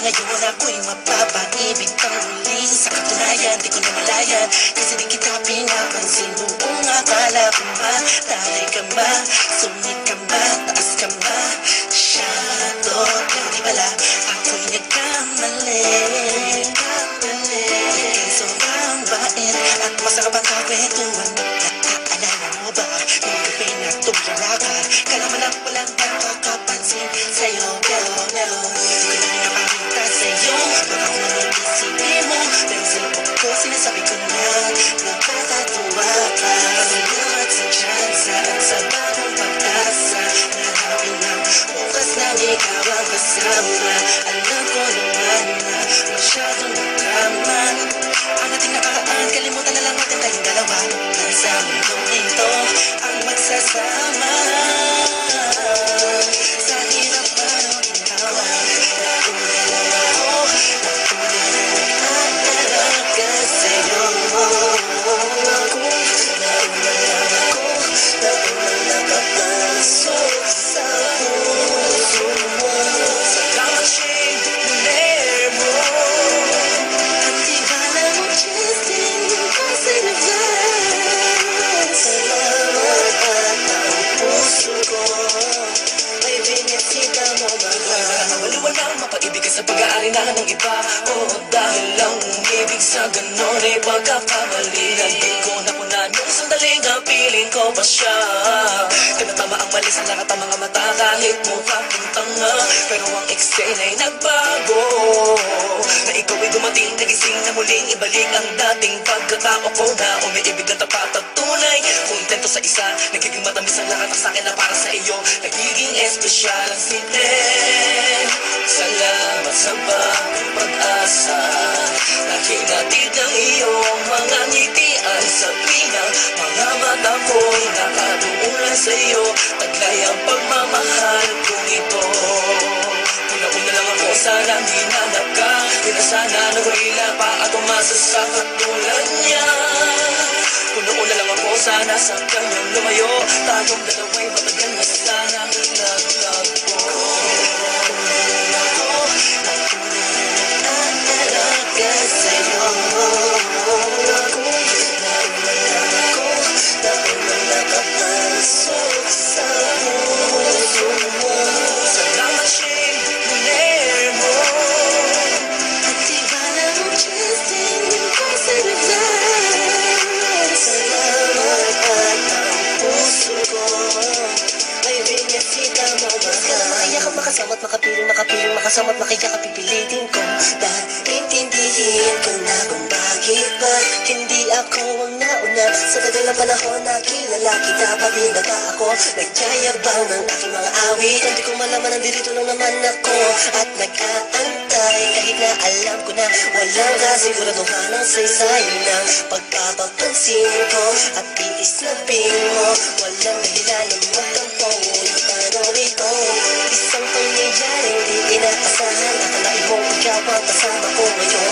ngayon ako'y mapapaibig kang muli. Sa katunayan, di ko namalayan, kasi di kita pinapansin. Buong akala ko ba, taray ka ba, sungit ka ba, taas ka ba, shadow. Pero di pala, ako'y nagkamali. Kaya sobrang bait at masarap ang kakwentuhan. Naalala mo ba, nung gabi na tumulala ka, kalaman lang walang nakakapansin sa'yo. Pero di ko na pinapakita sa'yo, baka kung anong isipin mo, pero sa loob ko sinasabi ko na nakakatuwa ka. Salamat sa tsansa at sa bagong pag-asa, nahanapin ng bukas na ikaw ang kasama. Alam ko naman na masyadong magkama ang ating nakaraan, kalimutan na lang natin tayong dalawa. Nasa mundong ito ang magsasama. Sa hirap man o ginawa, nauna lang ako, nauna na nakatalaga sa'yo. Nauna lang ako, nauna nakapasok sa puso mo. Salamat Shane, mulir mo. At di kala mo chisting kasi naglaan. Salamat at ang puso ko ay binisita mo ba? Wala ang mapaibig ka sa pag-aari na ng iba. Oo, dahil lang umibig sa ganon ay pagkakamali. Na di ko napunan nung sandaling piling ko pa siya. Kanatama ang mali sa lahat ang mga mata, kahit mukha kong tanga. Pero ang eksena ay nagbago, na ikaw ay dumating, nagising na muling ibalik ang dating pagkatao ko na umiibig na tapat at tunay. Kontento sa isa, nagiging matamis ang lahat ng sakin na para sa iyo. Nagiging espesyal ang sinte. Salamat sa bagong pag-asa, nakinatid ng iyong mga ngitian. Sa pinang mga mata ko'y nakatuunan sa iyo, taglay ang pagmamahal kong ito. Una-una lang ako, sanang hinanap ka, di na sana nagulila pa at umasa sa katulad niya. Una-una lang ako, sana sa kanyang lumayo, tayong dalawa'y matagal na sana nagtagpo. Makasamat, makapiling, makiyak at pipilitin ko. Dahil intindihin ko na kung bakit ba hindi ako ang nauna. Sa tagal ng panahon na kilala kita, pati na ba ako nagyayabang ng aking mga awit. Hindi ko malaman, nandito lang naman ako at nag-aantay. Kahit na alam ko na walang kasiguraduhan ang saysay ng pagpapapansin ko at tiis na bing mo. Walang dahilan ng magtampo, ano rito, isang pangyayaring di inaasahan. Akalain mo ikaw ang kasama ko ngayon.